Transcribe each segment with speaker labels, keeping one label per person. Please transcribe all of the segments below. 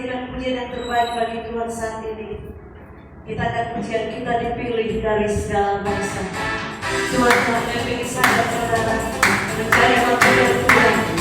Speaker 1: memberikan pujian yang terbaik bagi Tuhan saat ini. Kita akan pujian kita dipilih dari segala bangsa. Tuhan telah memilih sahabat saudara mencari makhluk Tuhan.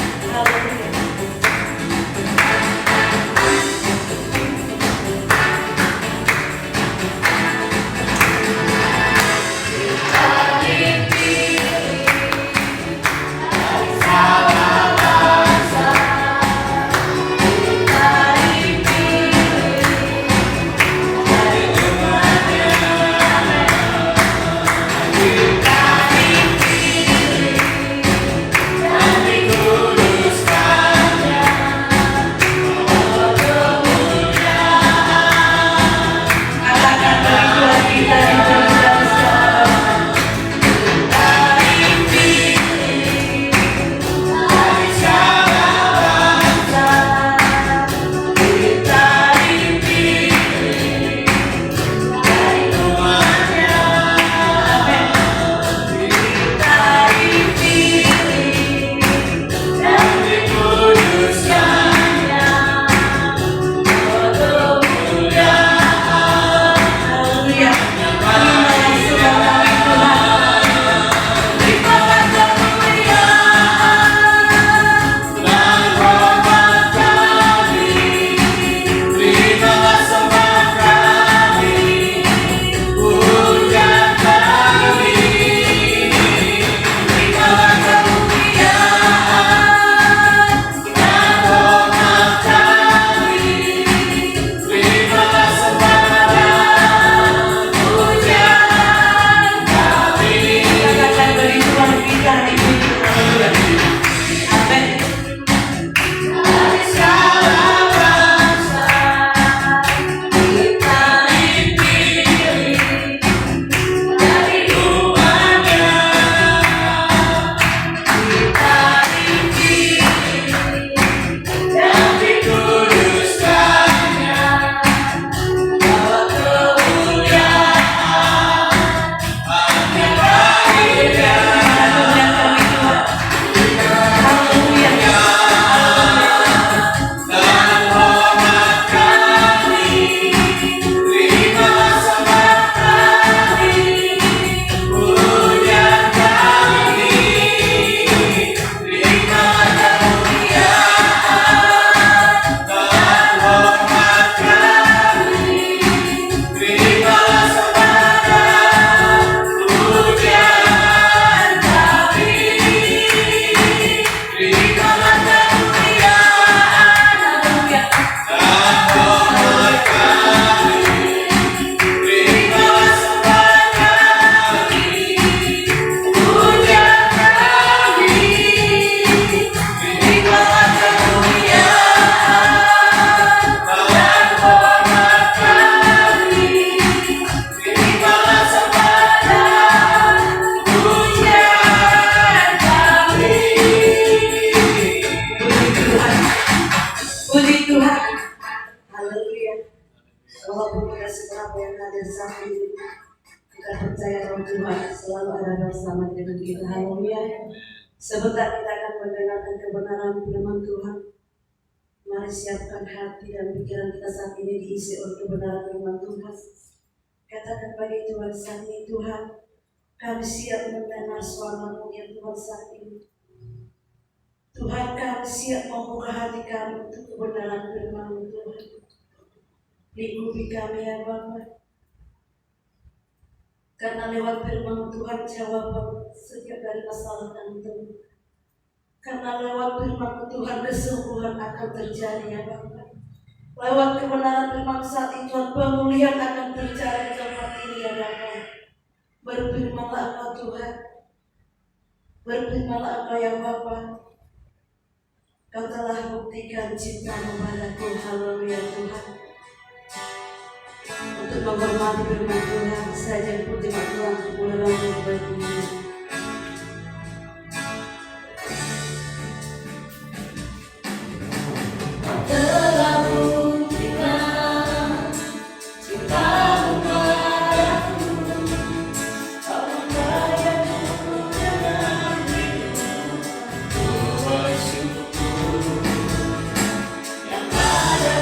Speaker 1: Haleluya. Sebentar kita akan mendengarkan kebenaran firman Tuhan. Mari siapkan hati dan pikiran kita saat ini diisi oleh kebenaran firman Tuhan. Katakan bagi Tuhan saat ini, Tuhan, kami siap mendengar suara-Mu ya Tuhan saat ini. Tuhan, kami siap membuka hati kami untuk kebenaran firman-Mu Tuhan. Lingkupi kami ya Bapa. Karena lewat firman Tuhan jawaban setiap dari masalah kami Tuhan. Karena lewat firman Tuhan kesembuhan akan terjadi ya Bapa. Lewat kebenaran firman saat itu Tuhan pemulihan akan terjadi di tempat ini ya Bapa. Berfirmanlah Engkau Tuhan. Berfirmanlah Engkau ya Bapa. Kau telah buktikan cinta-Mu padaku. Haleluya Tuhan. Untuk menghormati firman Tuhan, saja puji Tuhan kemuliaan yang baik ini. Telah buktikan cinta-Mu padaku, Kau membayarku dengan hidupmu. Ku bersyukur yang ada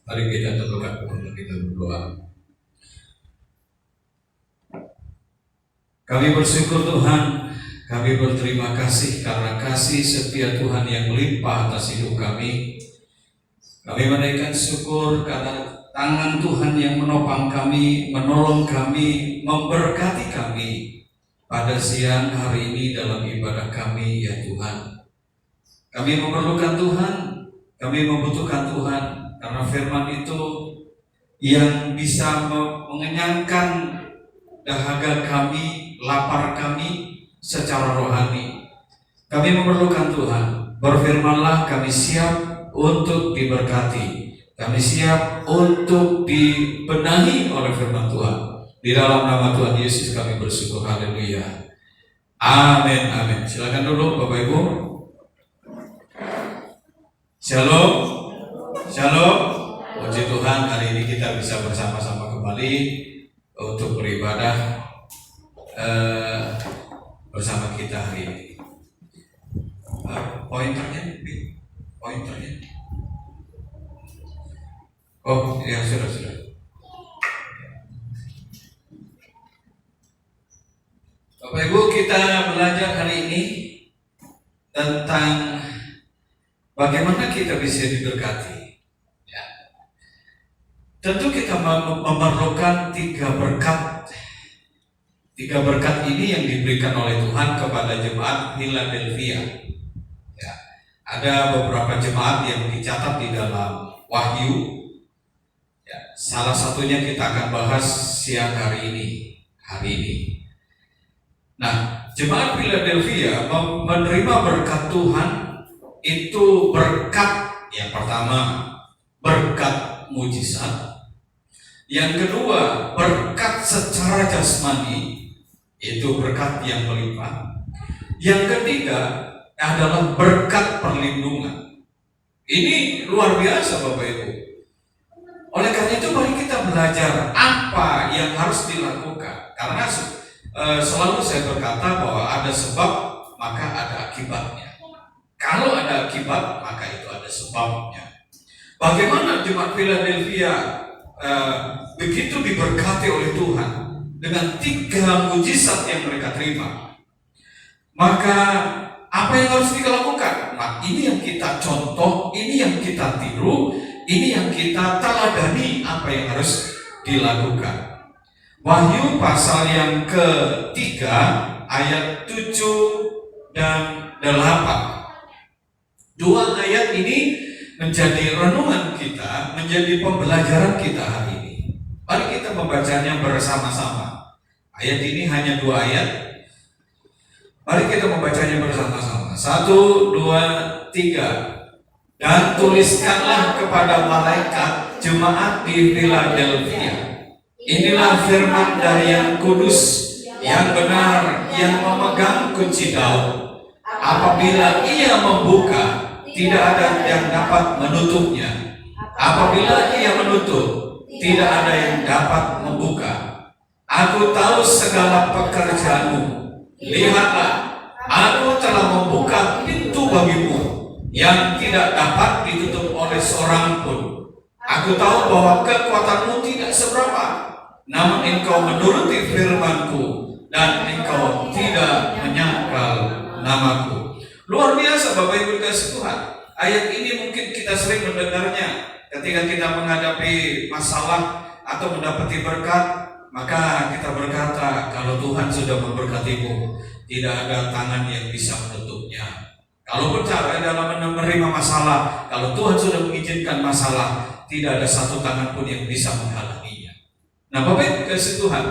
Speaker 2: Mari kita tundukkan kepala kita berdoa. Kami bersyukur Tuhan, kami berterima kasih karena kasih setia Tuhan yang melimpah atas hidup kami. Kami menaikkan syukur karena tangan Tuhan yang menopang kami, menolong kami, memberkati kami pada siang hari ini dalam ibadah kami ya Tuhan. Kami memerlukan Tuhan, kami membutuhkan Tuhan, karena firman itu yang bisa mengenyangkan dahaga kami, lapar kami secara rohani. Kami memerlukan Tuhan. Berfirmanlah, kami siap untuk diberkati. Kami siap untuk dibenahi oleh firman Tuhan. Di dalam nama Tuhan Yesus kami bersyukur. Haleluya. Amin, amin. Silakan dulu Bapak Ibu. Shalom. Shalom, puji Tuhan, hari ini kita bisa bersama-sama kembali untuk beribadah bersama kita hari ini. Pointernya. Oh ya, sudah. Bapak Ibu, kita belajar hari ini tentang bagaimana kita bisa diberkati. Tentu kita memerlukan tiga berkat. Tiga berkat ini yang diberikan oleh Tuhan kepada jemaat Philadelphia. Ya, ada beberapa jemaat yang dicatat di dalam Wahyu. Ya, salah satunya kita akan bahas siang hari ini. Nah, jemaat Philadelphia menerima berkat Tuhan itu berkat yang pertama, berkat mujizat. Yang kedua, berkat secara jasmani, itu berkat yang melimpah. Yang ketiga adalah berkat perlindungan. Ini luar biasa Bapak Ibu. Oleh karena itu mari kita belajar apa yang harus dilakukan. Karena selalu saya berkata bahwa ada sebab maka ada akibatnya. Kalau ada akibat maka itu ada sebabnya. Bagaimana jemaat Philadelphia begitu diberkati oleh Tuhan dengan tiga mujizat yang mereka terima, maka apa yang harus kita lakukan? Nah, ini yang kita contoh, ini yang kita tiru, ini yang kita teladani apa yang harus dilakukan. Wahyu pasal yang ketiga ayat 7 dan 8. Dua ayat ini menjadi renungan kita, menjadi pembelajaran kita hari ini. Mari kita membacanya bersama-sama. Ayat ini hanya 2 ayat. Mari kita membacanya bersama-sama. 1, 2, 3. Dan tuliskanlah kepada malaikat jemaat di Philadelphia. Inilah firman dari yang kudus, yang benar, yang memegang kunci Daud. Apabila ia membuka, tidak ada yang dapat menutupnya. Apabila ia menutup, tidak ada yang dapat membuka. Aku tahu segala pekerjaanmu. Lihatlah, aku telah membuka pintu bagimu yang tidak dapat ditutup oleh seorang pun. Aku tahu bahwa kekuatanmu tidak seberapa, namun engkau menuruti firman-Ku dan engkau tidak menyangkal namaku. Luar biasa Bapak Ibu dikasih Tuhan. Ayat ini mungkin kita sering mendengarnya, ketika kita menghadapi masalah atau mendapati berkat, maka kita berkata, kalau Tuhan sudah memberkatimu, tidak ada tangan yang bisa menutupnya. Kalau percaya dalam menerima masalah, kalau Tuhan sudah mengizinkan masalah, tidak ada satu tangan pun yang bisa menghalanginya. Nah, Bapak Ibu kasih Tuhan,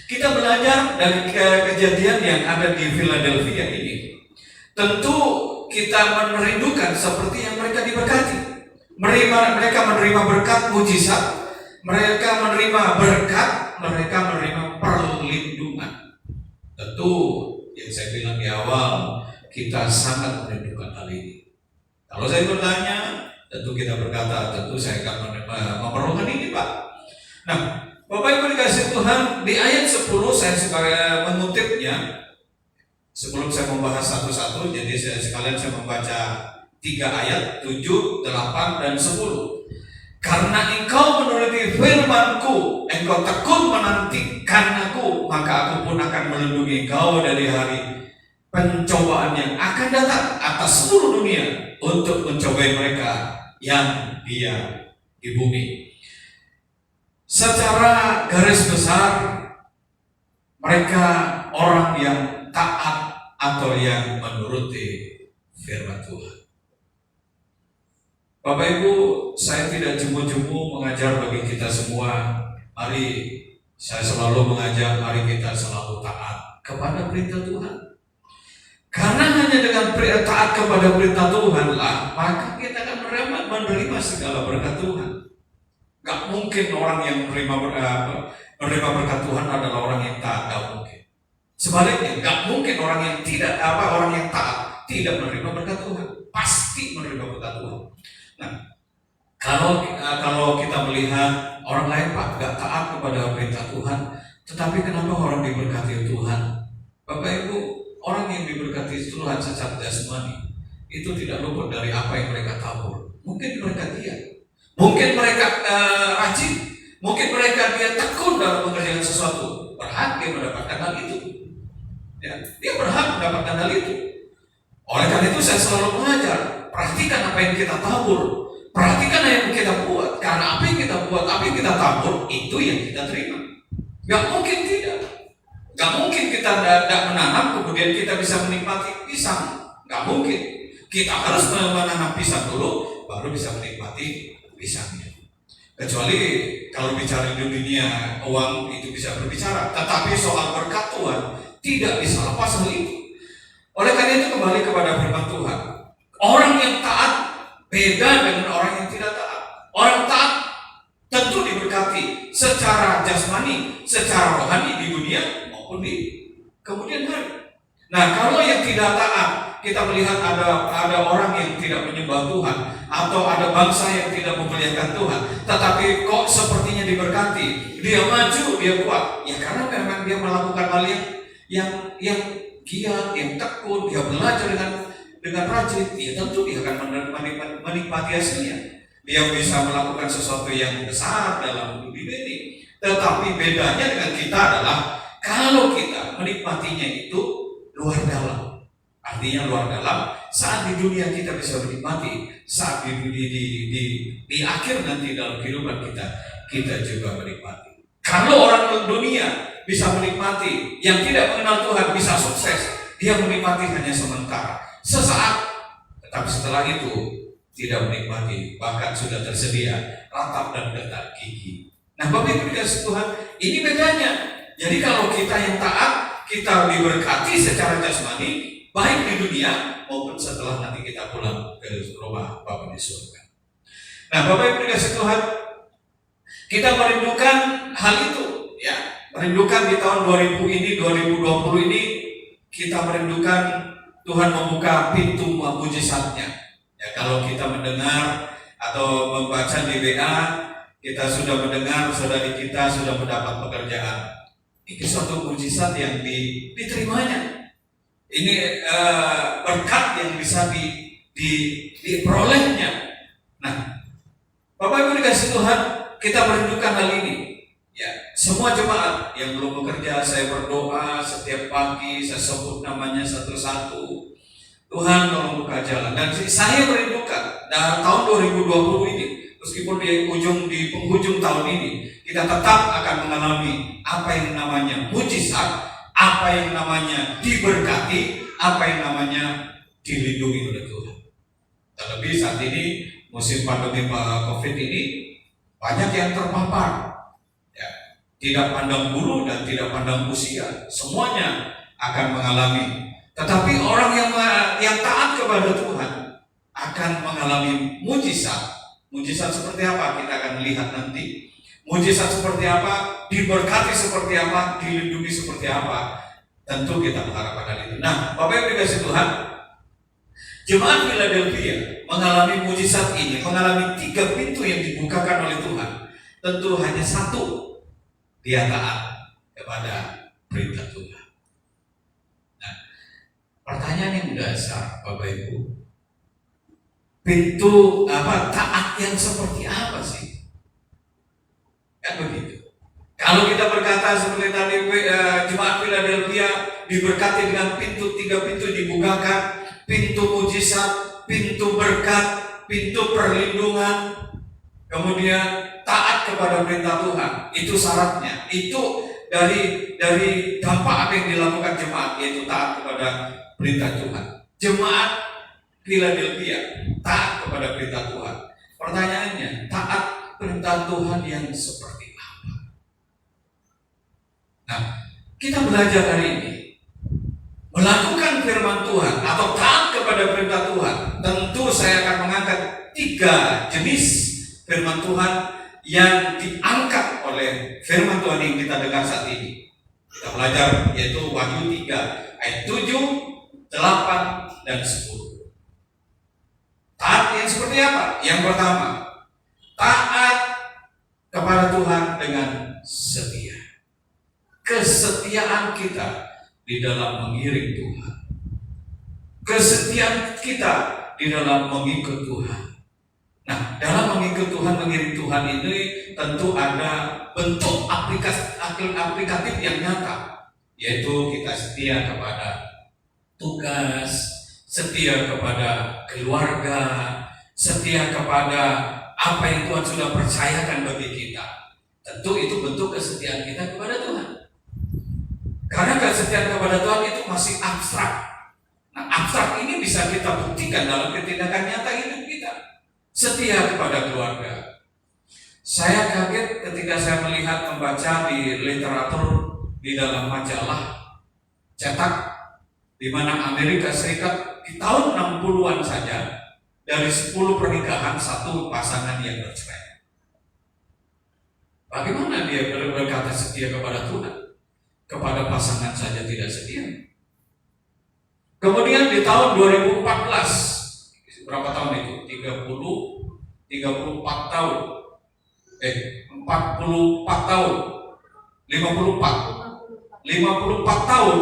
Speaker 2: kita belajar dari kejadian yang ada di Philadelphia ini. Tentu kita merindukan seperti yang mereka diberkati. Mereka menerima berkat mujizat, mereka menerima berkat, mereka menerima perlindungan. Tentu yang saya bilang di awal, kita sangat merindukan hal ini. Kalau saya bertanya, tentu kita berkata, tentu saya akan memerlukan ini, Pak. Nah, Bapak Ibu dikasih Tuhan, di ayat 10 saya mengutipnya. Sebelum saya membahas satu-satu, jadi sekalian saya membaca 3 ayat, 7, 8, dan 10. Karena engkau menuruti firman-Ku, engkau tekun menantikan Aku, maka Aku pun akan melindungi engkau dari hari pencobaan yang akan datang atas seluruh dunia untuk mencobai mereka yang diam di bumi. Secara garis besar, mereka orang yang taat atau yang menuruti firman Tuhan. Bapak Ibu, saya tidak jemu-jemu mengajar bagi kita semua. Mari, saya selalu mengajak, mari kita selalu taat kepada perintah Tuhan. Karena hanya dengan taat kepada perintah Tuhan lah, maka kita akan menerima segala berkat Tuhan. Gak mungkin orang yang menerima berkat Tuhan adalah orang yang taat, gak mungkin. Sebaliknya, gak mungkin orang yang orang yang taat tidak menerima berkat Tuhan. Pasti menerima berkat Tuhan. Nah, kalau kita melihat orang lain, Pak, gak taat kepada perintah Tuhan, tetapi kenapa orang diberkati Tuhan? Bapak Ibu, orang yang diberkati Tuhan secara jasmani itu tidak luput dari apa yang mereka tabur. Mungkin mereka diam, mungkin mereka rajin, mungkin mereka dia tekun dalam mengerjakan sesuatu. Berhak dia mendapatkan hal itu. Ya, dia berhak mendapatkan hal itu. Oleh karena itu saya selalu mengajar, perhatikan apa yang kita tabur, perhatikan apa yang kita buat. Karena apa yang kita buat, apa yang kita tabur, itu yang kita terima. Gak mungkin tidak. Gak mungkin kita tidak menanam kemudian kita bisa menikmati pisang. Gak mungkin. Kita harus menanam pisang dulu, baru bisa menikmati pisangnya. Kecuali kalau bicara di dunia uang itu bisa berbicara, tetapi soal berkat Tuhan tidak bisa lepas hal itu. Oleh karena itu kembali kepada firman Tuhan. Orang yang taat beda dengan orang yang tidak taat. Orang taat tentu diberkati secara jasmani, secara rohani di dunia maupun di kemudian hari. Nah, kalau yang tidak taat, kita melihat ada orang yang tidak menyembah Tuhan, atau ada bangsa yang tidak memuliakan Tuhan, tetapi kok sepertinya diberkati, dia maju, dia kuat. Ya karena memang dia melakukan hal yang giat, yang tekun, dia belajar dengan rajin, ya tentu dia akan menikmati hasilnya. Dia bisa melakukan sesuatu yang besar dalam hidup ini. Tetapi bedanya dengan kita adalah kalau kita menikmatinya itu luar dalam. Artinya luar dalam, saat di dunia kita bisa menikmati, saat di akhir nanti dalam kehidupan kita juga menikmati. Kalau orang dunia bisa menikmati, yang tidak mengenal Tuhan bisa sukses, dia menikmati hanya sementara, sesaat, tetapi setelah itu tidak menikmati, bahkan sudah tersedia ratap dan getar gigi. Nah, Bapak Ibu dikasih Tuhan, ini bedanya. Jadi kalau kita yang taat, kita diberkati secara jasmani, baik di dunia maupun setelah nanti kita pulang ke rumah Bapa di surga. Nah, Bapak Ibu dikasih Tuhan, kita merindukan hal itu, ya. Merindukan di tahun 2020 ini kita merindukan Tuhan membuka pintu mujizatnya. Ya, kalau kita mendengar atau membaca di WA, kita sudah mendengar saudari kita sudah mendapat pekerjaan. Ini suatu mujizat yang diterimanya. Ini berkat yang bisa diperolehnya. Nah, Bapak Ibu dikasih Tuhan, kita merindukan hal ini. Ya, semua jemaat yang belum bekerja, saya berdoa setiap pagi, saya sebut namanya satu-satu. Tuhan tolong buka jalan. Dan saya merindukan dalam tahun 2020 ini, meskipun di penghujung tahun ini kita tetap akan mengalami apa yang namanya mujizat, apa yang namanya diberkati, apa yang namanya dilindungi oleh Tuhan. Terlebih saat ini musim pandemi COVID ini banyak yang terpapar, ya, tidak pandang bulu dan tidak pandang usia, semuanya akan mengalami. Tetapi orang yang taat kepada Tuhan akan mengalami mujizat. Mujizat seperti apa kita akan lihat nanti. Mujizat seperti apa, diberkati seperti apa, dilindungi seperti apa. Tentu kita mengharapkan hal itu. Nah, Bapak Ibu dikasih Tuhan, jemaat Philadelphia mengalami mujizat ini, mengalami 3 pintu yang dibukakan oleh Tuhan. Tentu hanya satu, dia taat kepada perintah Tuhan. Nah, pertanyaan yang dasar, Bapak Ibu, pintu taat yang seperti apa sih? Kan begitu. Kalau kita berkata seperti tadi, jemaat Philadelphia diberkati dengan 3 pintu dibukakan, pintu mujizat, pintu berkat, pintu perlindungan, kemudian taat kepada perintah Tuhan. Itu syaratnya. Itu dari dampak apa yang dilakukan jemaat, yaitu taat kepada perintah Tuhan. Jemaat Philadelphia taat kepada perintah Tuhan. Pertanyaannya, taat perintah Tuhan yang seperti apa? Nah, kita belajar hari ini melakukan firman Tuhan atau taat kepada perintah Tuhan. Tentu saya akan mengangkat 3 jenis firman Tuhan yang diangkat oleh firman Tuhan yang kita dengar saat ini. Kita belajar yaitu Wahyu 3 ayat 7, 8, dan 10. Taat yang seperti apa? Yang pertama, taat kepada Tuhan dengan setia. Kesetiaan kita di dalam mengiring Tuhan. Kesetiaan kita di dalam mengikut Tuhan. Nah, dalam mengikut Tuhan, mengiring Tuhan ini tentu ada bentuk aplikatif yang nyata, yaitu kita setia kepada tugas, setia kepada keluarga, setia kepada apa yang Tuhan sudah percayakan bagi kita. Tentu itu bentuk kesetiaan kita kepada Tuhan. Karena kesetiaan kepada Tuhan itu masih abstrak. Nah, abstrak ini bisa kita buktikan dalam tindakan nyata hidup kita. Setia kepada keluarga. Saya kaget ketika saya membaca di literatur di dalam majalah cetak, di mana Amerika Serikat di tahun 60-an saja dari 10 pernikahan 1 pasangan yang bercerai. Bagaimana dia berkata setia kepada Tuhan? Kepada pasangan saja tidak setia. Kemudian di tahun 2014, berapa tahun itu? 34 tahun. 44 tahun. 54 tahun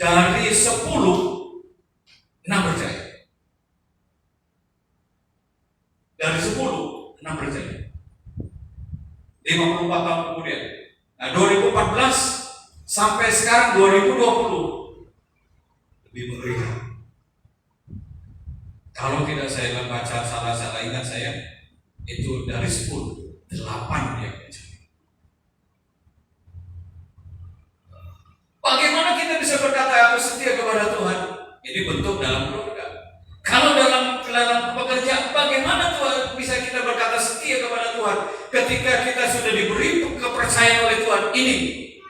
Speaker 2: dari 10 6 bercerai. Dari 10 6 bercerai. 54 tahun kemudian. Nah, 2014 sampai sekarang 2020 lebih mengerikan. Kalau tidak saya baca salah ingat saya, itu dari 10 8 yang mencari. Bagaimana kita bisa berkata aku setia kepada Tuhan? Ini bentuk dalam keluarga. Kalau dalam pekerjaan, bagaimana Tuhan bisa kita berkata setia kepada Tuhan ketika kita sudah diberi kepercayaan oleh Tuhan, ini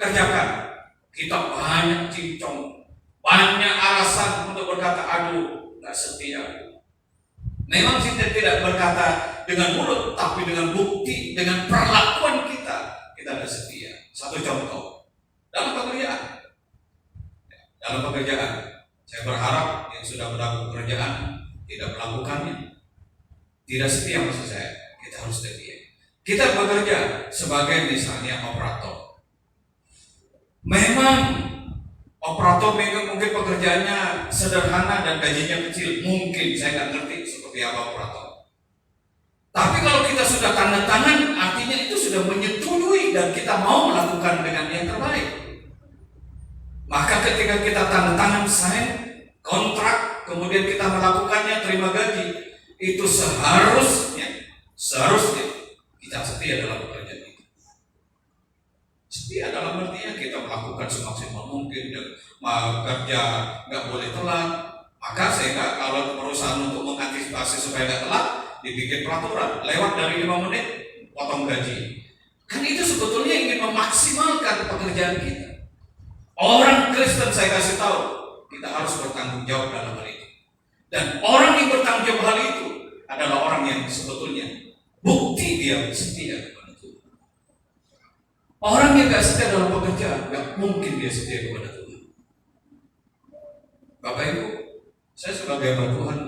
Speaker 2: kerjakan. Kita banyak cincong, banyak alasan untuk berkata, aduh, gak setia. Memang kita tidak berkata dengan mulut, tapi dengan bukti, dengan perlakuan kita gak setia. Satu contoh, dalam pekerjaan. Saya berharap yang sudah melakukan pekerjaan tidak melakukannya. Tidak setia maksud saya, kita harus setia. Kita bekerja sebagai misalnya operator. Memang operator mungkin pekerjaannya sederhana dan gajinya kecil. Mungkin saya nggak ngerti seperti apa operator. Tapi kalau kita sudah tanda tangan, artinya itu sudah menyetujui dan kita mau melakukan dengan yang terbaik. Maka ketika kita tanda tangan sign kontrak, kemudian kita melakukannya, terima gaji, itu seharusnya Seharusnya kita setia dalam pekerjaan itu. Setia dalam artinya kita melakukan semaksimal mungkin dan kerja nggak boleh telat. Maka sehingga kalau perusahaan untuk mengantisipasi supaya nggak telat, dibikin peraturan lewat dari 5 menit potong gaji. Kan itu sebetulnya ingin memaksimalkan pekerjaan kita. Orang Kristen saya kasih tahu, kita harus bertanggung jawab dalam hal itu. Dan orang yang bertanggung jawab hal itu adalah orang yang sebetulnya bukti dia setia kepada Tuhan. Orang yang gak setia dalam pekerjaan, gak mungkin dia setia kepada Tuhan. Bapak Ibu, saya sebagai hamba Tuhan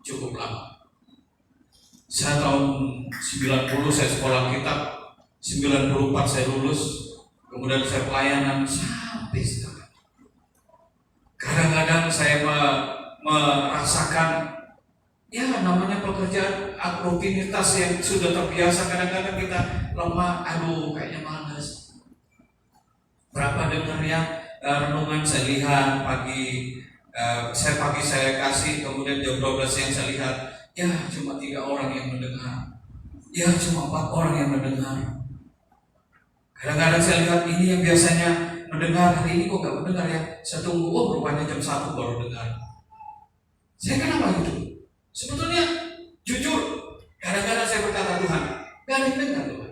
Speaker 2: cukup lama. Saya tahun 90 saya sekolah kitab, 94 saya lulus, kemudian saya pelayanan sampai sekarang. Kadang-kadang saya merasakan ya namanya pekerjaan rutinitas yang sudah terbiasa, kadang-kadang kita lemah, aduh kayaknya malas. Berapa dengar ya renungan saya lihat pagi, saya kasih, kemudian jam 12 siang saya lihat, ya cuma 3 orang yang mendengar, ya cuma 4 orang yang mendengar. Kadang-kadang saya lihat ini yang biasanya mendengar, hari ini kok gak mendengar ya, saya tunggu, oh rupanya jam 1 baru dengar. Saya kenapa gitu? Sebetulnya jujur, kadang-kadang saya berkata, Tuhan, gak ada yang dengar Tuhan.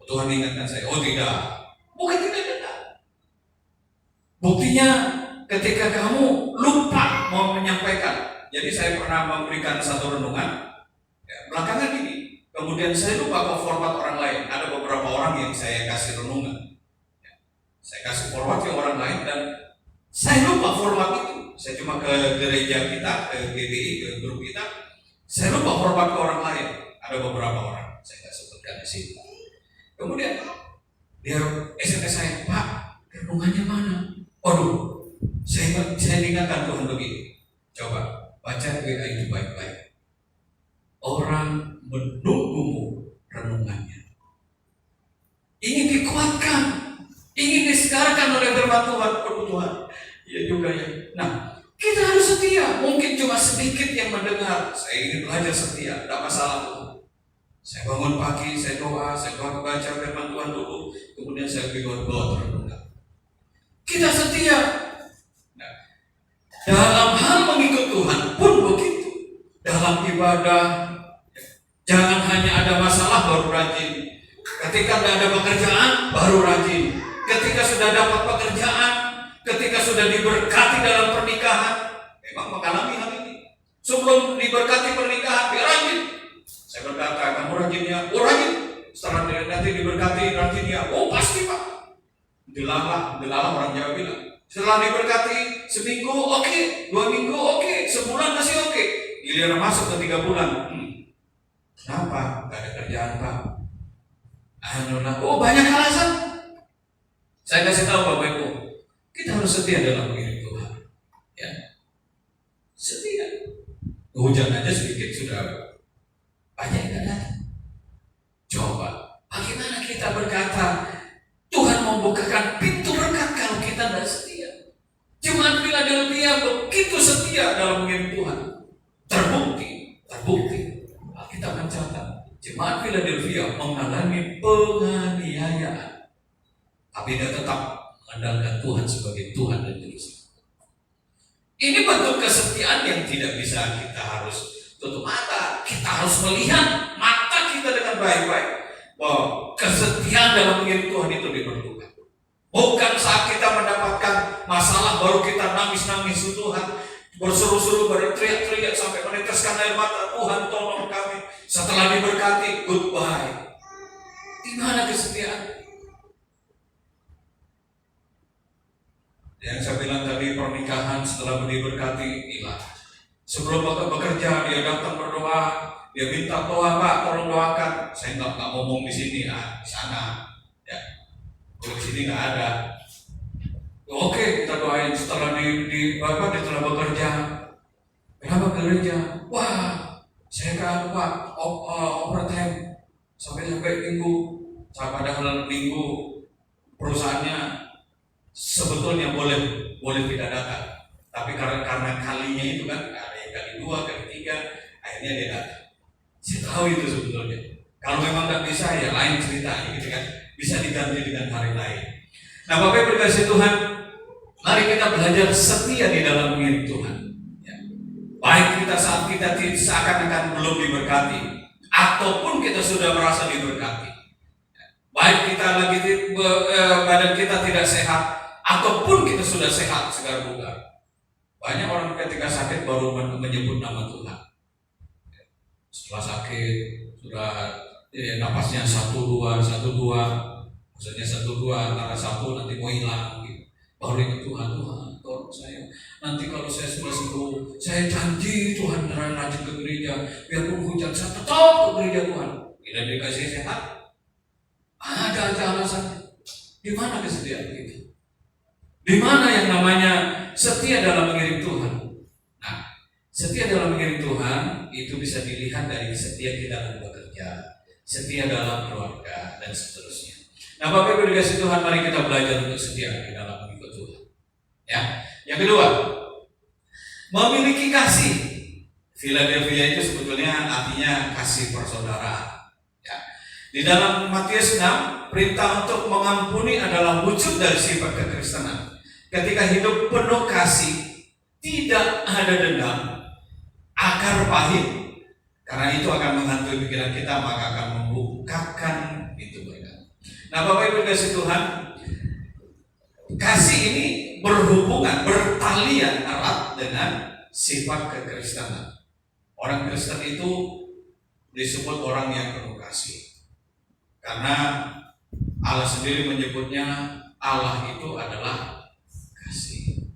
Speaker 2: Tuhan ingatkan saya, oh tidak, bukan tidak dengar. Buktinya ketika kamu lupa mau menyampaikan. Jadi saya pernah memberikan satu renungan, ya, belakangan ini, kemudian saya lupa ke format orang lain. Ada beberapa orang yang saya kasih renungan, ya, saya kasih format ke orang lain dan saya lupa format itu. Saya cuma ke gereja kita, ke GBI, ke grup kita, saya lupa format ke orang lain. Ada beberapa orang, saya nggak sebutkan di sini. Kemudian dia SMS saya, Pak, renungannya mana? Waduh, saya ingatkan Tuhan begini, coba baca WA itu baik-baik. Orang menunggumu renungannya, ingin dikuatkan, ingin disegarkan oleh firman Tuhan. Tuhan, ya juga ya. Nah, kita harus setia. Mungkin cuma sedikit yang mendengar. Saya ingin belajar setia, tidak masalah Tuhan. Saya bangun pagi, saya baca firman Tuhan dulu, kemudian saya bawa renungan. Kita setia. Nah, dalam hal mengikut Tuhan pun begitu. Dalam ibadah, jangan hanya ada masalah baru rajin. Ketika tidak ada pekerjaan baru rajin. Ketika sudah dapat pekerjaan, ketika sudah diberkati dalam pernikahan, memang mengalami hal ini. Sebelum diberkati pernikahan, dia rajin. Saya berkata, kamu rajinnya? Oh rajin. Setelah nanti diberkati rajinnya? Oh pasti Pak. Delalah orang Jawa bilang. Setelah diberkati seminggu oke, 2 minggu oke, sebulan masih oke. Giliran masuk ke 3 bulan. Kenapa? Gak ada kerjaan Pak. Oh banyak alasan. Saya kasih tahu Bapak Ibu, kita harus setia dalam mengiring Tuhan. Ya, setia. Hujan aja sedikit sudah banyak yang datang. Coba, bagaimana kita berkata Tuhan membukakan pintu berkat kalau kita tidak setia? Jemaat Philadelphia begitu setia dalam mengiring Tuhan. Terbukti. Kita mencatat jemaat Philadelphia mengalami penganiayaan. Tapi dia tetap mengandalkan Tuhan sebagai Tuhan dan Juru Selamat. Ini bentuk kesetiaan yang tidak bisa kita harus tutup mata. Kita harus melihat mata kita dengan baik-baik bahwa kesetiaan dalam mengiring Tuhan itu diperlukan. Bukan saat kita mendapatkan masalah baru kita nangis-nangis Tuhan, berseru-seru, berteriak-teriak sampai meneteskan air mata, Tuhan tolong kami. Setelah diberkati, goodbye. Di mana kesetiaan? Yang saya bilang tadi, pernikahan setelah diberkati hilang. Sebelum bekerja dia datang berdoa, dia minta doa Pak, tolong doakan. Saya nggak ngomong di sini, di sana. Ya, di sini nggak ada. Oke, kita doain setelah setelah bekerja. Kenapa ke gereja? Wah, saya kan Pak overtime sampai minggu. Padahal minggu perusahaannya sebetulnya boleh tidak datang, tapi karena kalinya itu kan ada yang kali 2, kali 3, akhirnya dia datang. Saya tahu itu sebetulnya. Kalau memang nggak bisa ya lain cerita, gitu kan? Bisa diganti dengan hari lain. Nah, Bapak Ibu dikasih Tuhan, mari kita belajar setia di dalam mengiring Tuhan. Ya. Baik kita saat kita seakan-akan belum diberkati, ataupun kita sudah merasa diberkati. Ya. Baik kita lagi badan kita tidak sehat, ataupun kita sudah sehat segar bugar. Banyak orang ketika sakit baru menyebut nama Tuhan. Ya. Setelah sakit sudah napasnya 1-2, maksudnya 1-2 antara 1 nanti mau hilang gitu. Baru ingat Tuhan, tolong saya. Nanti kalau saya sudah sembuh, saya janji Tuhan rajin ke gereja. Biarpun hujan, saya tetap ke gereja Tuhan. Tidak dikasih sehat, ada aja alasannya. Di mana kesetiaan kita? Di mana yang namanya setia dalam mengiring Tuhan? Nah, setia dalam mengiring Tuhan itu bisa dilihat dari setia kita dalam bekerja, setia dalam keluarga, dan seterusnya. Nah, Bapak Ibu dikasih Tuhan, mari kita belajar untuk setia di dalam mengikut Tuhan. Ya, yang kedua, memiliki kasih. Philadelphia itu sebetulnya artinya kasih persaudaraan. Ya. Di dalam Matius 6, perintah untuk mengampuni adalah wujud dari sifat kekristenan. Ketika hidup penuh kasih, tidak ada dendam, akar pahit, karena itu akan menghantui pikiran kita, maka akan membukakan pintu berkat. Nah, Bapak Ibu dikasih Tuhan, kasih ini berhubungan, bertalian erat dengan sifat kekristenan. Orang Kristen itu disebut orang yang penuh kasih, karena Allah sendiri menyebutnya Allah itu adalah kasih.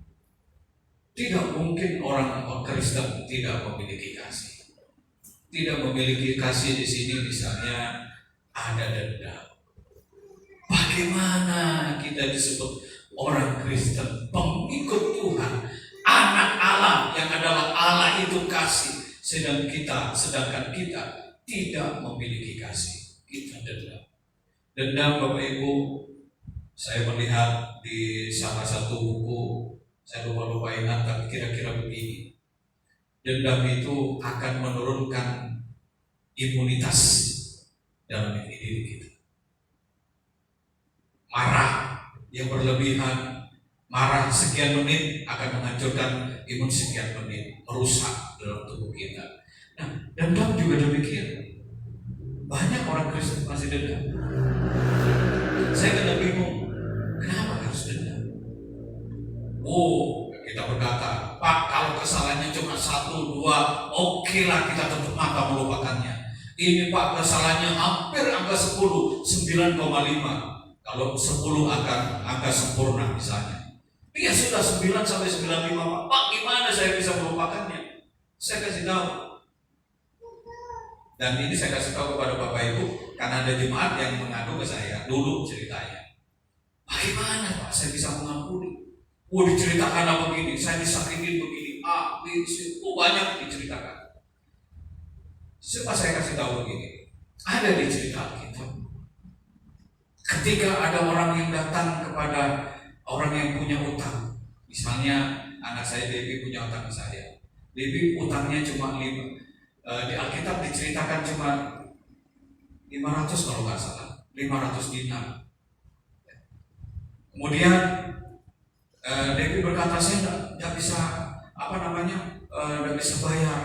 Speaker 2: Tidak mungkin orang Kristen tidak memiliki kasih. Tidak memiliki kasih di sini misalnya ada dendam. Bagaimana kita disebut orang Kristen, pengikut Tuhan, anak Allah yang adalah Allah itu kasih, sedangkan kita tidak memiliki kasih, kita dendam. Dendam, Bapak Ibu, saya melihat di salah satu buku, saya lupa ingat, tapi kira-kira begini. Dendam itu akan menurunkan imunitas dalam diri kita. Marah yang berlebihan, marah sekian menit akan menghancurkan imun sekian menit, merusak dalam tubuh kita. Nah, dendam juga demikian. Banyak orang Kristen masih dendam. Saya kadang bingung, kenapa harus dendam? Oh, kita berkata, Pak, kalau kesalahannya cuma 1-2, oke lah kita tutup mata melupakannya. Ini Pak, kesalahannya hampir angka 10, 9,5. Kalau 10 angka sempurna misalnya. Dia sudah 9 sampai 95, Pak, gimana saya bisa melupakannya? Saya kasih tahu. Dan ini saya kasih tahu kepada Bapak Ibu, karena ada jemaat yang mengadu ke saya dulu ceritanya. Bagaimana Pak saya bisa mengampuni? Oh, diceritakan apa begini, saya disakitin begini, A, B, C, banyak diceritakan. Coba saya kasih tahu begini, ada di cerita kita. Ketika ada orang yang datang kepada orang yang punya utang, misalnya anak saya Debbie punya utang ke saya. Debbie utangnya cuma 5, di Alkitab diceritakan cuma 500 kalau nggak salah, 500 dinar. Kemudian Debbie berkata, saya nggak bisa nggak bisa bayar.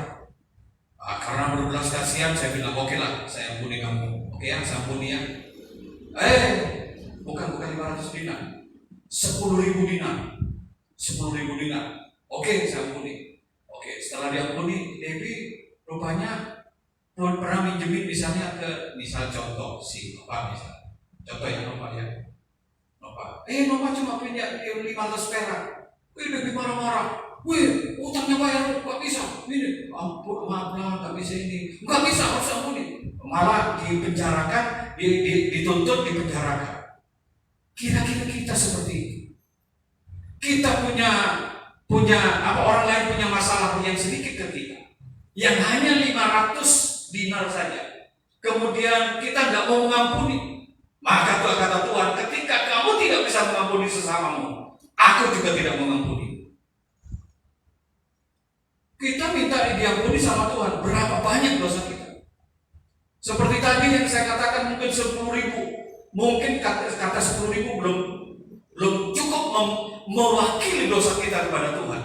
Speaker 2: Karena berbelas kasihan, saya bilang oke lah, saya ampuni kamu. Oke ya, saya ampuni ya. Bukan 500 dinar, 10.000 dinar. 10.000 dinar. Oke, saya ampuni. Oke, setelah diampuni, Debbie rupanya pernah minjemin misalnya misal contoh si Nova misal. Contoh ya Nova ya. Nova cuma pinjam 500 perak. Debbie marah-marah. Utangnya bayar nggak bisa. Ini, maaf lah, nggak bisa ini. Nggak bisa, harus ampuni. Malah dipenjarakan, dituntut dipenjarakan. Kira-kira kita seperti itu. Kita punya orang lain punya masalah yang sedikit ke kita, yang hanya 500 dinar saja. Kemudian kita nggak mau mengampuni. Maka kata Tuhan, ketika kamu tidak bisa mengampuni sesamamu, aku juga tidak mengampuni. Kita minta diampuni sama Tuhan. Berapa banyak dosa kita? Seperti tadi yang saya katakan mungkin 10.000, mungkin kata 10.000 belum cukup mewakili dosa kita kepada Tuhan.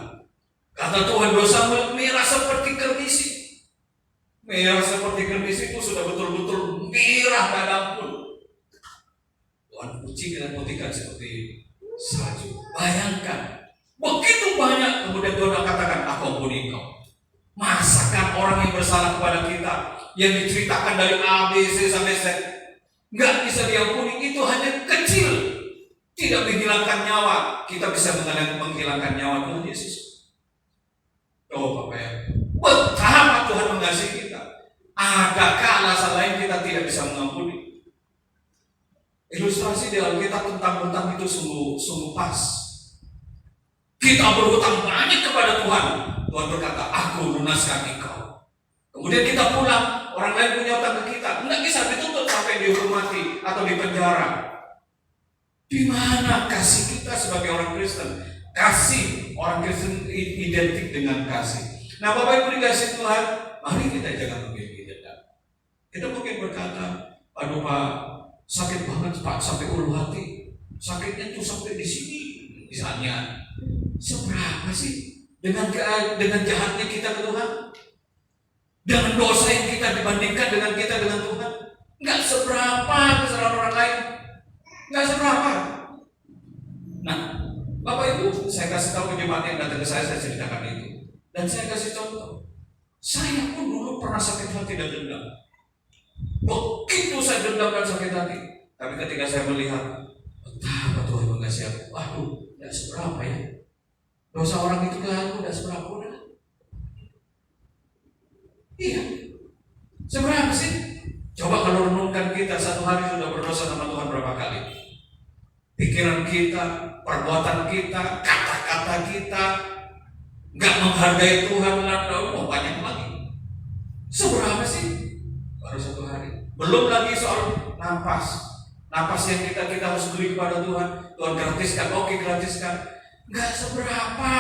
Speaker 2: Kata Tuhan, dosamu merah seperti kermisi. Merah seperti kermisi itu sudah betul-betul merah dan ampun. Tuhan uji dan putihkan seperti salju. Bayangkan, begitu banyak kemudian Tuhan katakan, aku ampuni engkau. Masakan orang yang bersalah kepada kita, yang diceritakan dari A, B, C sampai Z, nggak bisa diampuni, itu hanya kecil, tidak menghilangkan nyawa. Kita bisa menghilangkan nyawa Tuhan Yesus. Oh Bapak ya, betapa Tuhan mengasihi kita. Adakah alasan lain kita tidak bisa mengampuni? Ilustrasi di Alkitab tentang hutang itu sungguh pas. Kita berhutang banyak kepada Tuhan. Tuhan berkata, aku lunaskan engkau. Kemudian kita pulang, orang lain punya hutang ke kita, tidak bisa dituntut sampai dihukum mati atau dipenjara. Di mana kasih kita sebagai orang Kristen? Kasih orang Kristen identik dengan kasih. Nah, Bapak Ibu dikasih Tuhan, mari kita jangan memiliki dendam. Kita mungkin berkata, aduh Pak, sakit banget Pak, sampai ulu hati. Sakitnya tuh sampai di sini, misalnya. Seberapa sih dengan jahatnya kita ke Tuhan? Dengan dosa yang kita dibandingkan dengan kita dengan Tuhan? Nggak seberapa kesalahan orang lain. Nggak seberapa. Nah, Bapak Ibu, saya kasih tahu ke jemaat yang datang ke saya ceritakan itu. Dan saya kasih contoh. Saya pun dulu pernah sakit hati dan dendam. Begitu saya dendam dan sakit hati. Tapi ketika saya melihat betapa Tuhan mengasihi aku, waduh, nggak seberapa ya. Dosa orang itu ke aku nggak seberapa udah. Iya. Seberapa sih? Coba kalau renungkan kita satu hari sudah berdosa sama Tuhan berapa kali? Pikiran kita, perbuatan kita, kata-kata kita nggak menghargai Tuhan, mau banyak lagi. Seberapa sih? Baru satu hari. Belum lagi soal nafas yang kita harus beri kepada Tuhan. Tuhan gratiskan, oke gratiskan. Nggak seberapa.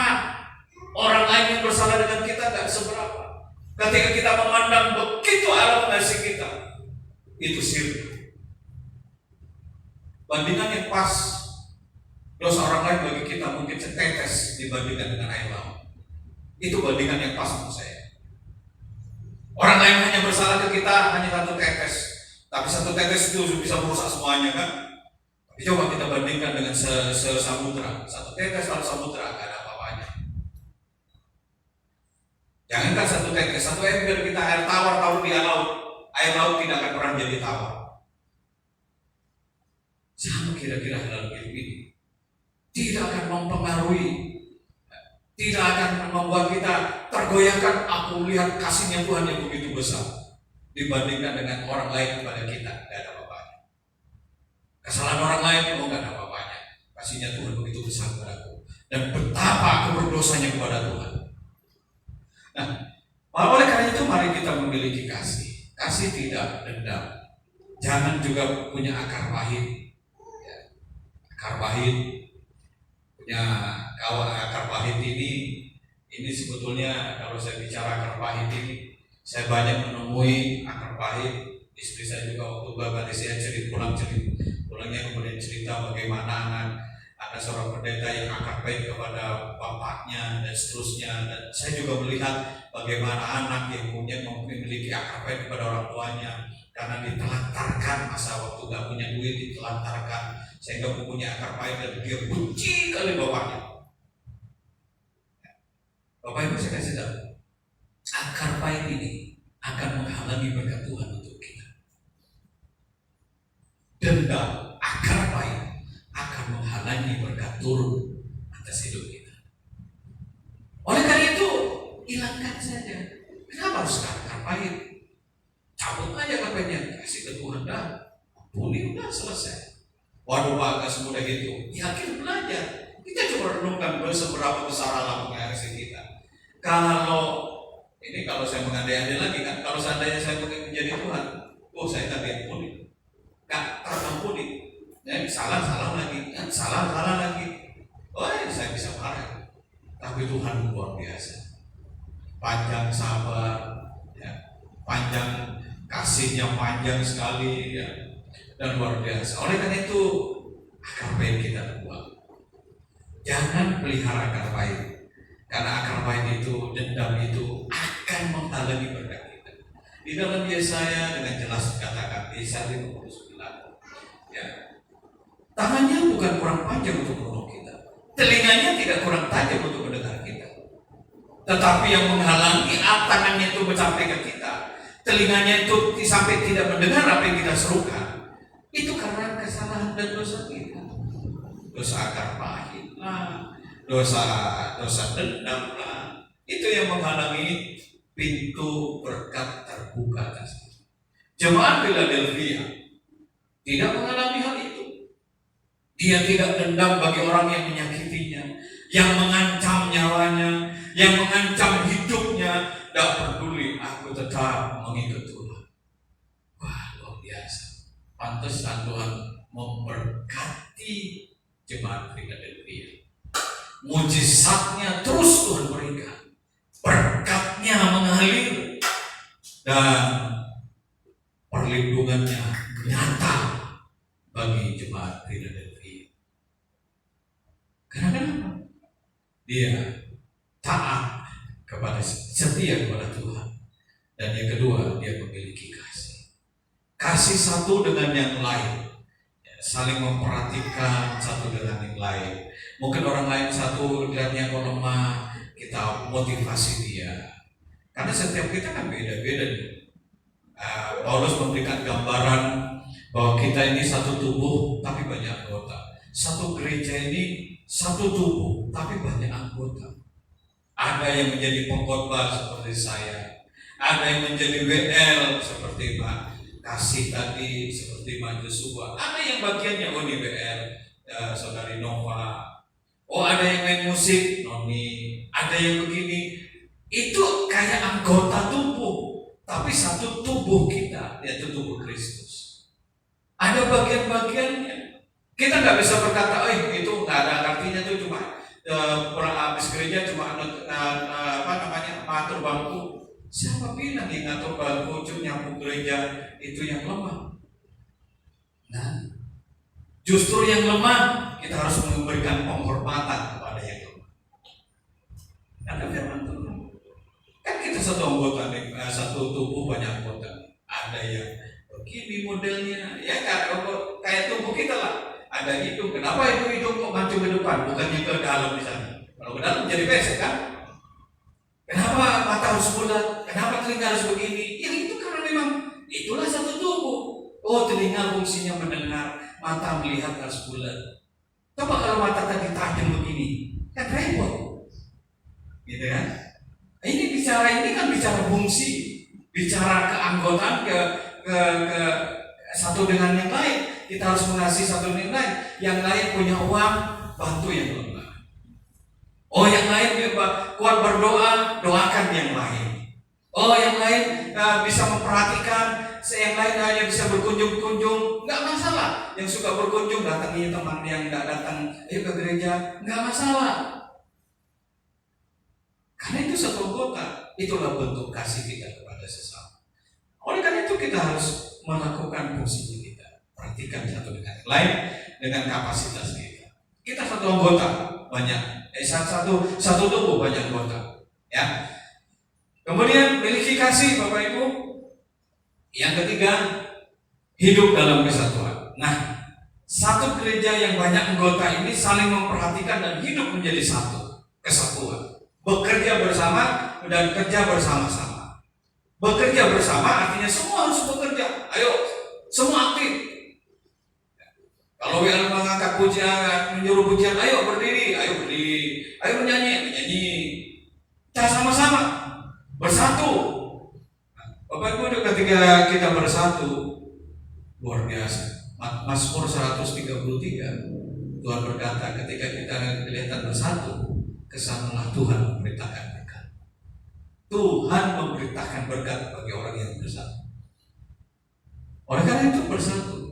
Speaker 2: Orang lain yang bersalah dengan kita nggak seberapa. Ketika kita memandang begitu Allah mengasihi kita, itu syirik. Bandingan yang pas, dosa orang lain bagi kita mungkin setetes dibandingkan dengan air laut. Itu bandingan yang pas menurut saya. Orang lain hanya bersalah ke kita hanya satu tetes, tapi satu tetes itu bisa merusak semuanya kan? Tapi coba kita bandingkan dengan sesamudra, satu tetes lalu samudra, gak ada apa-apanya. Jangankan satu tetes, satu ember kita air tawar taruh di air laut tidak akan pernah jadi tawar. Sama kira-kira dalam hidup ini, tidak akan mempengaruhi, tidak akan membuat kita tergoyahkan. Aku melihat kasihnya Tuhan yang begitu besar dibandingkan dengan orang lain kepada kita, tidak ada apa-apanya. Kesalahan orang lain tidak ada apa-apanya. Kasihnya Tuhan begitu besar kepadaku, dan betapa aku berdosanya kepada Tuhan. Nah, oleh karena itu mari kita memiliki kasih. Kasih tidak dendam. Jangan juga punya akar pahit. Akar pahit, punya akar pahit ini sebetulnya kalau saya bicara akar pahit ini, saya banyak menemui akar pahit. Istri saya juga waktu Bapak saya pulangnya kemudian cerita bagaimana ada seorang pendeta yang akar pahit kepada bapaknya dan seterusnya. Dan saya juga melihat bagaimana anak yang kemudian memiliki akar pahit kepada orang tuanya karena ditelantarkan, masa waktu gak punya duit ditelantarkan sehingga mempunyai akar pahit dan dia benci kali bapaknya. Bapak Ibu saya kasih tahu, akar pahit ini akan menghalangi berkat Tuhan untuk kita. Dendam, akar pahit akan menghalangi berkat turun atas hidup kita. Oleh karena itu, hilangkan saja. Kenapa harus akar pahit? Cabut aja akar pahitnya, kasih ke Tuhan dah, ampuni udah selesai. Waduh Pak, gak semudah itu. Yakin belajar. Kita coba renungkan seberapa besar Allah mengasihi kita. Kalau saya mengandai-andai lagi kan, kalau seandainya saya menjadi Tuhan, saya tadi ampuni, gak terampuni, salah lagi, saya bisa marah. Tapi Tuhan luar biasa, panjang sabar, panjang kasihnya panjang sekali ya, dan luar biasa. Oleh karena itu akar baik kita buang. Jangan pelihara akar baik, karena akar baik itu, dendam itu akan menghalangi berkat kita. Di dalam Yesaya dengan jelas dikatakan, Yesaya 59, ya, tangannya bukan kurang panjang untuk menolong kita, telinganya tidak kurang tajam untuk mendengar kita, tetapi yang menghalangi tangannya itu mencapai ke kita, telinganya itu sampai tidak mendengar apa yang kita serukan, itu karena kesalahan dan dosa kita. Dosa akar pahit lah, dosa dendam lah, itu yang menghalangi pintu berkat terbuka atas kita. Jemaat Philadelphia tidak mengalami hal itu. Dia tidak dendam bagi orang yang menyakitinya, yang mengancam nyawanya, yang mengancam hidupnya. Tidak peduli, aku tetap mengikut Tuhan. Wah, luar biasa. Pantesan Tuhan memberkati jemaat Philadelphia. Mujizatnya terus Tuhan berikan, berkatnya mengalir, dan perlindungannya nyata bagi jemaat Philadelphia. Kenapa? Dia taat kepada, setia kepada Tuhan, dan yang kedua, dia memiliki kasih satu dengan yang lain, saling memperhatikan satu dengan yang lain. Mungkin orang lain satu lihatnya kok lemah, kita motivasi dia, karena setiap kita kan beda-beda. Paulus memberikan gambaran bahwa kita ini satu tubuh tapi banyak anggota. Satu gereja ini satu tubuh tapi banyak anggota. Ada yang menjadi pengkhotbah seperti saya, ada yang menjadi WL seperti Pak Kasih tadi, seperti Pak Joshua, ada yang bagiannya di WL, Saudari Nova. Oh, ada yang main musik, Noni, ada yang begini. Itu kayak anggota tubuh, tapi satu tubuh kita, yaitu tubuh Kristus. Ada bagian-bagiannya. Kita nggak bisa berkata, itu nggak ada artinya, itu cuma orang habis gereja cuma ngatur bangku. Siapa bilang yang ngatur bangku, cuma nyapu gereja itu yang lemah? Nah, justru yang lemah kita harus memberikan penghormatan kepada yang lemah. Ada firman Tuhan. Kan kita satu anggota, satu tubuh banyak anggota. Ada yang begini modelnya, ya kayak tubuh kita lah. Ada hidung, kenapa hidung kok maju ke depan, bukannya ke dalam di sana? Kalau ke dalam jadi pesek kan? Kenapa mata harus bulat? Kenapa telinga harus begini? Ya itu karena memang itulah satu tubuh. Oh, telinga fungsinya mendengar, mata melihat harus bulat. Coba kalau mata tadi tajam begini, kan repot, gitu kan? Ini kan bicara fungsi, bicara keanggotaan ke satu dengan yang lain. Kita harus mengasihi satu dengan yang lain. Yang lain punya uang, bantu yang lemah. Oh, yang lain kuat berdoa, doakan yang lain. Oh, yang lain bisa memperhatikan, yang lain hanya bisa berkunjung-kunjung, nggak masalah. Yang suka berkunjung datangi teman yang nggak datang, ayo ke gereja, nggak masalah. Karena itu satu anggota, itulah bentuk kasih kita kepada sesama. Oleh karena itu kita harus melakukan fungsi kita, perhatikan satu dengan yang lain dengan kapasitas kita. Kita satu anggota banyak, satu tubuh banyak anggota, ya. Kemudian miliki kasih, Bapak Ibu. Yang ketiga, hidup dalam kesatuan. Nah, satu gereja yang banyak anggota ini saling memperhatikan dan hidup menjadi satu, kesatuan. Bekerja bersama dan kerja bersama-sama. Bekerja bersama artinya semua harus bekerja. Ayo, semua aktif. Kalau yang mengangkat pujian, menyuruh pujian, ayo berdiri, ayo menyanyi. Kita sama-sama bersatu. Bapak Ibu, ketika kita bersatu, luar biasa. Mazmur 133, Tuhan berkata, ketika kita kelihatan bersatu, kesanalah Tuhan memberitakan berkat. Tuhan memberitakan berkat bagi orang yang bersatu. Oleh karena itu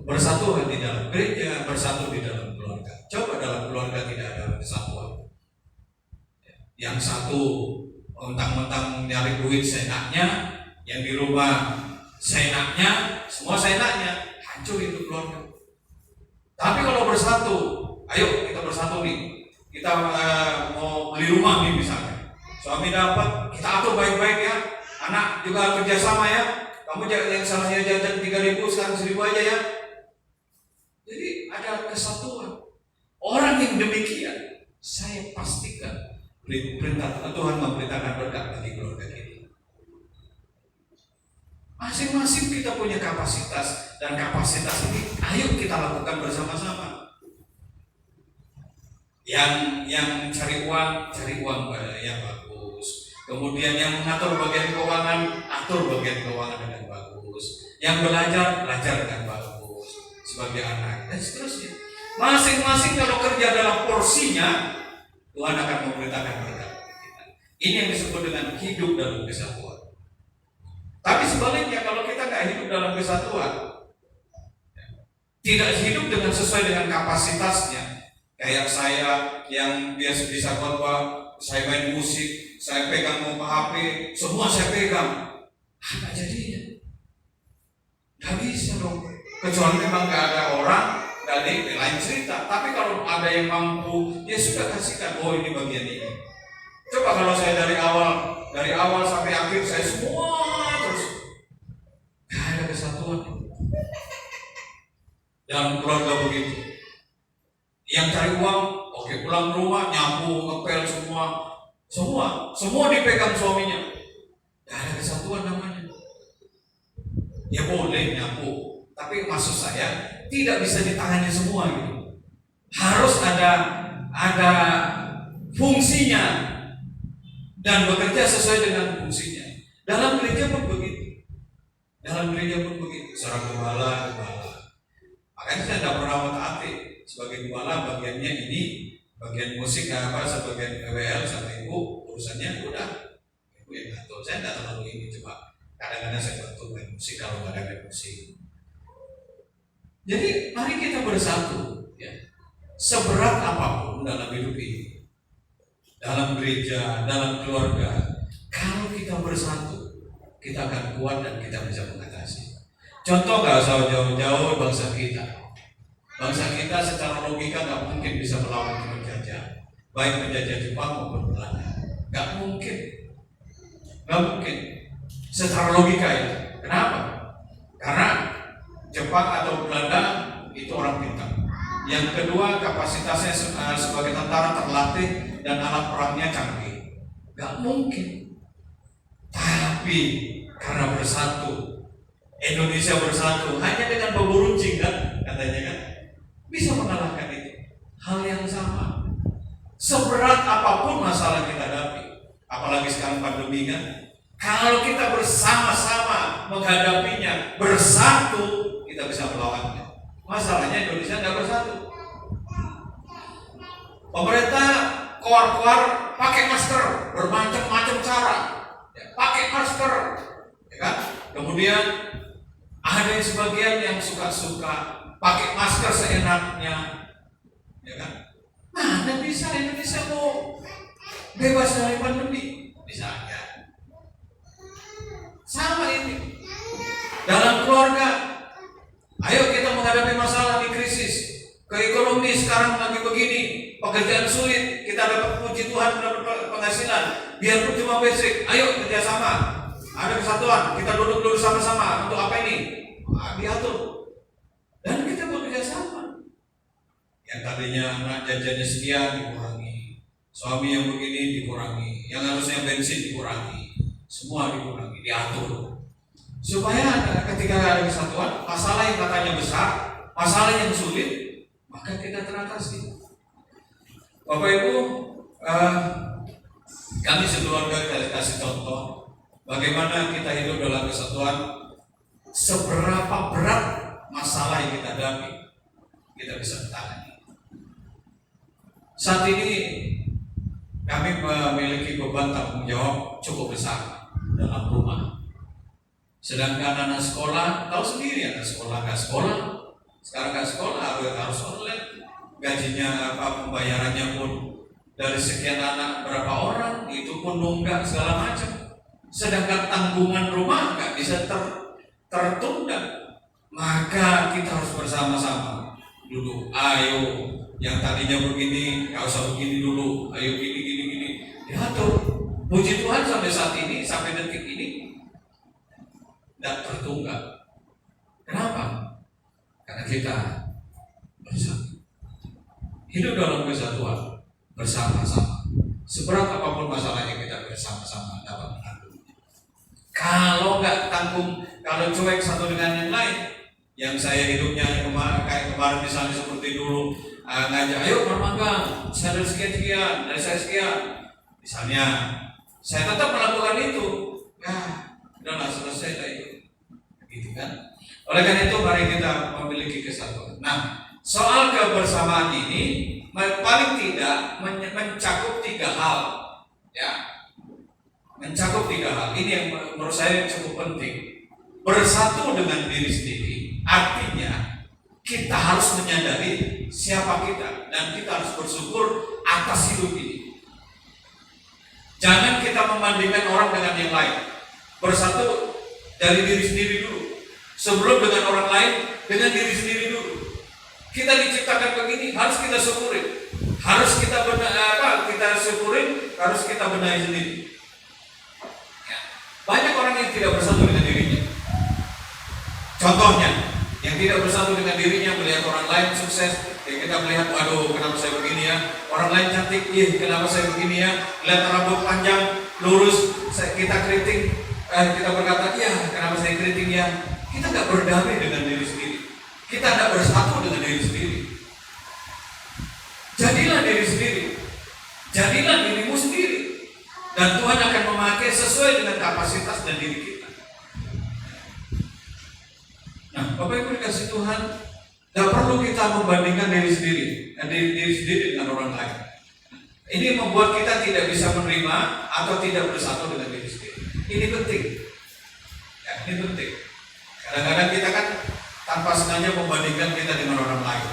Speaker 2: bersatu di dalam gereja, bersatu di dalam keluarga. Coba dalam keluarga tidak ada kesatuan. Yang satu mentang-mentang nyari duit seenaknya, yang di rumah seenaknya, semua seenaknya, hancur itu keluarga. Tapi kalau bersatu, ayo kita bersatu nih, kita mau beli rumah nih misalnya, suami dapat, kita atur baik-baik ya, anak juga kerjasama ya, kamu yang salahnya jajan 3.000 sekarang 1.000 aja ya. Jadi ada kesatuan. Orang yang demikian, saya pastikan perintah Tuhan memberitakan berkat bagi keluarga kita. Masing-masing kita punya kapasitas, dan kapasitas ini ayo kita lakukan bersama-sama. Yang cari uang yang bagus. Kemudian yang mengatur bagian keuangan, atur bagian keuangan dengan bagus. Yang belajar dengan bagus sebagai anak dan seterusnya. Masing-masing kalau kerja dalam porsinya, Tuhan akan memberitakan berkat kita. Ini yang disebut dengan hidup dalam kesatuan. Tapi sebaliknya, kalau kita nggak hidup dalam kesatuan, tidak hidup dengan sesuai dengan kapasitasnya, kayak saya yang biasa bisa khotbah, saya main musik, saya pegang mau HP, semua saya pegang, apa jadinya? Nggak bisa dong. Kecuali memang nggak ada orang, nggak ada yang lain cerita. Tapi kalau ada yang mampu, ya sudah kasihkan. Oh ini bagian ini. Coba kalau saya dari awal sampai akhir saya semua terus, nggak ada kesatuan. Dalam keluarga begitu. Yang cari uang, oke, pulang rumah nyapu, ngepel semua dipegang suaminya. Nggak ada kesatuan namanya. Ya boleh nyapu, tapi maksud saya tidak bisa di tangannya semua gitu. Harus ada fungsinya dan bekerja sesuai dengan fungsinya. Dalam gereja pun begitu. Seorang gembala. Makanya saya tidak pernah mentaati sebagai gembala, bagiannya ini, bagian musik sebagian PWL sama ibu urusannya udah ibu yang ngatur. Saya tidak terlalu ini, coba kadang-kadang saya bantu main musik kalau nggak ada main musik. Jadi mari kita bersatu ya. Seberat apapun dalam hidup ini, dalam gereja, dalam keluarga, kalau kita bersatu, kita akan kuat dan kita bisa mengatasi. Contoh nggak usah jauh-jauh bangsa kita. Bangsa kita secara logika nggak mungkin bisa melawan penjajah, baik penjajah Jepang maupun Belanda. Nggak mungkin. Secara logika ya. Kenapa? Karena Jepang atau Belanda itu orang pintar. Yang kedua, kapasitasnya sebagai tentara terlatih dan alat perangnya canggih. Gak mungkin. Tapi karena bersatu, Indonesia bersatu hanya dengan bambu runcing kan, katanya kan, bisa mengalahkan itu. Hal yang sama. Seberat apapun masalah kita hadapi, apalagi sekarang pandemi kan, kalau kita bersama-sama menghadapinya, bersatu, kita bisa melawannya. Masalahnya Indonesia tidak bersatu. Pemerintah keluar pakai masker, bermacam-macam cara, ya, pakai masker, ya kan? Kemudian ada yang sebagian yang suka pakai masker seenaknya, ya kan? Mana bisa Indonesia mau bebas dari pandemi? Bisa aja. Sama ini dalam keluarga. Ayo kita menghadapi masalah di krisis, ke ekonomi sekarang lagi begini, pekerjaan sulit, kita dapat puji Tuhan mendapat penghasilan, biarpun cuma basic. Ayo kerjasama, ada kesatuan, kita duduk sama-sama untuk apa ini? Diatur dan kita bekerja sama. Yang tadinya anak jajannya sekian dikurangi, suami yang begini dikurangi, yang harusnya bensin dikurangi. Semua dikurangi, diatur supaya ketika ada kesatuan, masalah yang katanya besar, masalah yang sulit, maka kita teratasi. Bapak Ibu, kami sekeluarga kasih contoh bagaimana kita hidup dalam kesatuan. Seberapa berat masalah yang kita hadapi, kita bisa bertahan. Saat ini kami memiliki beban tanggung jawab cukup besar dalam rumah. Sedangkan anak sekolah, tahu sendiri anak sekolah nggak sekolah, sekarang nggak sekolah harus online, gajinya pembayarannya pun dari sekian anak berapa orang itu pun nunggak segala macam. Sedangkan tanggungan rumah nggak bisa tertunda, maka kita harus bersama-sama duduk. Ayo, yang tadinya begini, nggak usah begini dulu. Ayo gini. Diatur. Puji Tuhan sampai saat ini, sampai detik ini, tidak tertunggak. Kenapa? Karena kita bersatu. Hidup dalam kesatuan, bersama-sama. Seberat apapun masalahnya kita bersama-sama dapat menanggung. Kalau nggak tanggung, kalau cuek satu dengan yang lain, yang saya hidupnya kayak kemarin misalnya seperti dulu, ngajak, ayo bermagang, saya dari sekian, dari saya sekian, misalnya, saya tetap melakukan itu, ya, udahlah selesai itu, gitu kan? Oleh karena itu mari kita memiliki kesatuan. Nah, soal kebersamaan ini paling tidak mencakup 3 hal, ya, mencakup 3 hal. Ini yang menurut saya cukup penting. Bersatu dengan diri sendiri, artinya kita harus menyadari siapa kita dan kita harus bersyukur atas hidup ini. Jangan kita membandingkan orang dengan yang lain. Bersatu dari diri sendiri dulu. Sebelum dengan orang lain, dengan diri sendiri dulu. Kita diciptakan begini, harus kita syukurin. Harus kita syukurin, harus kita benahi sendiri. Ya. Banyak orang yang tidak bersatu dengan dirinya. Contohnya, yang tidak bersatu dengan dirinya melihat orang lain sukses, ya kita melihat, waduh, kenapa saya begini ya? Orang lain cantik, kenapa saya begini ya? Lihat rambut panjang, lurus, kita keriting, kita berkata, ya, kenapa saya keriting ya? Kita nggak berdamai dengan diri sendiri. Kita tidak bersatu dengan diri sendiri. Jadilah diri sendiri. Jadilah dirimu sendiri. Dan Tuhan akan memakai sesuai dengan kapasitas dan diri kita. Nah, Bapak Ibu dikasih Tuhan, tidak perlu kita membandingkan diri sendiri dengan orang lain. Ini membuat kita tidak bisa menerima atau tidak bersatu dengan diri sendiri. Ini penting. Ya, ini penting. Kadang-kadang kita kan tanpa sengaja membandingkan kita dengan orang lain,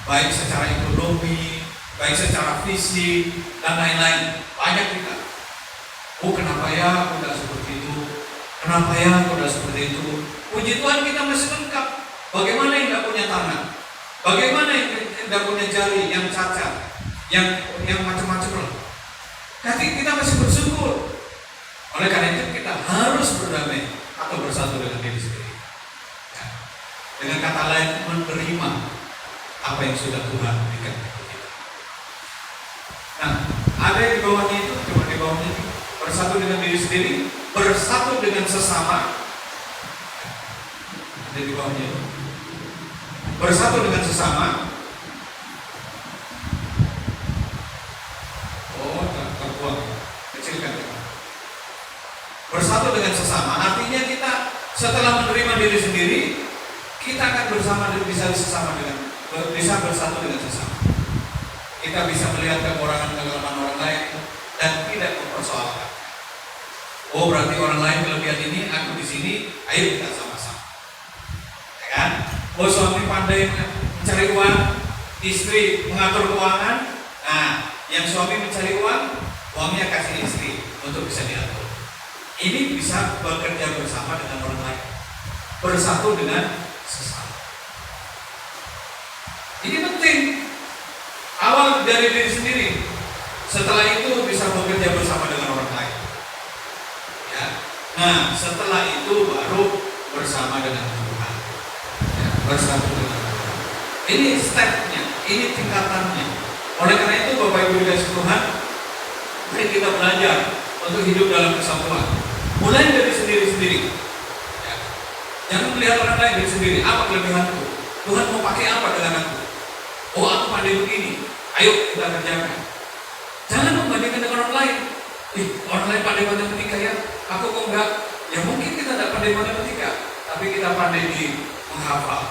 Speaker 2: baik secara ekonomi, baik secara fisik, dan lain-lain. Banyak kita. Oh, kenapa ya aku tidak seperti itu? Kenapa ya aku tidak seperti itu? Puji Tuhan kita masih lengkap. Bagaimana yang tidak punya tangan? Bagaimana yang tidak punya jari, yang cacat, yang macam-macam lah. Tapi kita masih bersyukur. Oleh karena itu kita harus berdamai atau bersatu dengan diri sendiri. Dengan kata lain, menerima apa yang sudah Tuhan berikan kepada kita. Nah, ada yang di bawahnya itu, coba di bawahnya itu, bersatu dengan diri sendiri, bersatu dengan sesama. Ada di bawahnya itu, bersatu dengan sesama. Oh, terbuang, kecilkan. Bersatu dengan sesama, artinya kita setelah menerima diri sendiri, kita akan bisa bersatu dengan sesama. Kita bisa melihat kekurangan-kekurangan orang lain dan tidak mempersoalkan. Oh, berarti orang lain kelebihan ini, aku di sini, ayo kita sama-sama. Ya kan? Oh, suami pandai mencari uang, istri mengatur keuangan. Nah, yang suami mencari uang, uangnya kasih istri untuk bisa diatur. Ini bisa bekerja bersama dengan orang lain, bersatu dengan sesama. Ini penting. Awal dari diri sendiri. Setelah itu bisa bekerja bersama dengan orang lain. Ya. Nah, setelah itu baru bersama dengan Tuhan. Ya, bersatu dengan Tuhan. Ini stepnya, ini tingkatannya. Oleh karena itu Bapak Ibu dikasih Tuhan, mari kita belajar untuk hidup dalam kesatuan. Mulai dari sendiri-sendiri. Ya. Jangan melihat orang lain dari sendiri. Apa kelebihanku? Tuhan mau pakai apa dengan aku? Oh, aku pandai begini. Ayo kita kerjakan. Jangan membandingkan dengan orang lain. Orang lain pandai matematika ya, aku kok enggak? Ya mungkin kita tidak pandai matematika, tapi kita pandai di menghafal.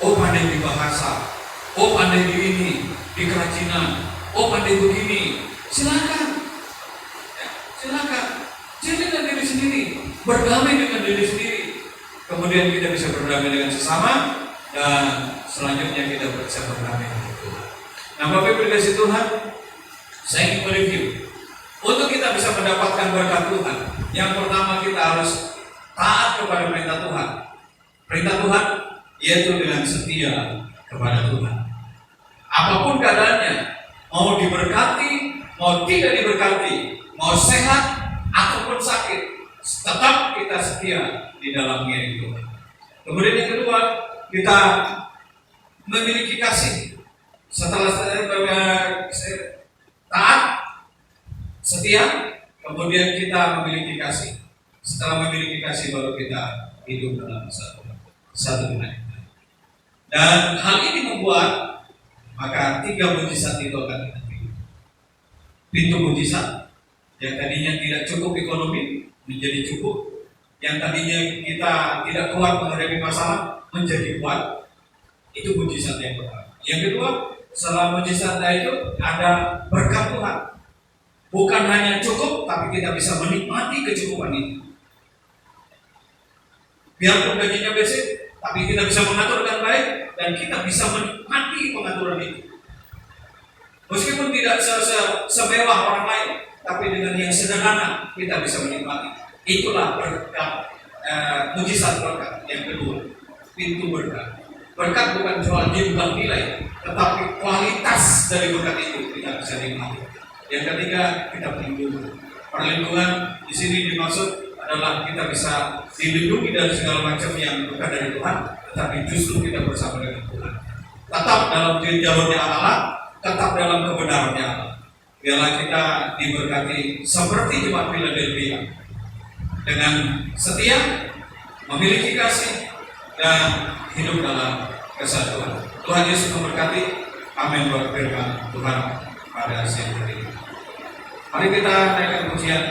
Speaker 2: Oh, pandai di bahasa. Oh, pandai di ini, di kerajinan. Oh, pandai begini. Silakan. Ya, silakan. Jadilah diri sendiri, berdamai dengan diri sendiri. Kemudian kita bisa berdamai dengan sesama, dan selanjutnya kita bisa berdamai dengan Tuhan. Nah, Bapak Ibu dikasih Tuhan, saya ingin mereview. Untuk kita bisa mendapatkan berkat Tuhan, yang pertama kita harus taat kepada perintah Tuhan. Perintah Tuhan yaitu dengan setia kepada Tuhan. Apapun keadaannya, mau diberkati, mau tidak diberkati, mau sehat ataupun sakit, tetap kita setia di dalam diri Tuhan. Kemudian yang kedua, kita memiliki kasih. Setelah taat, setia, kemudian kita memiliki kasih. Setelah memiliki kasih, baru kita hidup dalam satu dengan yang lain. Dan hal ini membuat maka 3 mujizat itu akan kita pilih. Pintu mujizat yang tadinya tidak cukup ekonomi menjadi cukup, yang tadinya kita tidak kuat menghadapi masalah menjadi kuat. Itu mujizat yang pertama. Yang kedua, setelah mujizat itu ada berkat Tuhan. Bukan hanya cukup, tapi kita bisa menikmati kecukupan itu. Biarpun gajinya basic, tapi kita bisa mengatur dengan baik dan kita bisa menikmati pengaturan itu. Meskipun tidak semewah orang lain, tapi dengan yang sederhana kita bisa menikmati. Itulah berkat, mujizat berkat yang kedua, pintu berkat. Berkat bukan soal jumlah nilai, tetapi kualitas dari berkat itu kita bisa nikmati. Yang ketiga, kita perlindungan. Perlindungan di sini dimaksud adalah kita bisa dilindungi dari segala macam yang bukan dari Tuhan, tetapi justru kita bersama dengan Tuhan. Tetap dalam jalurnya Allah, tetap dalam kebenarannya Allah. Biarlah kita diberkati seperti jemaat Philadelphia, dengan setia, memiliki kasih, dan hidup dalam kesatuan. Tuhan Yesus memberkati. Amin. Buat firman Tuhan pada siang hari ini. Mari kita naikkan pujian.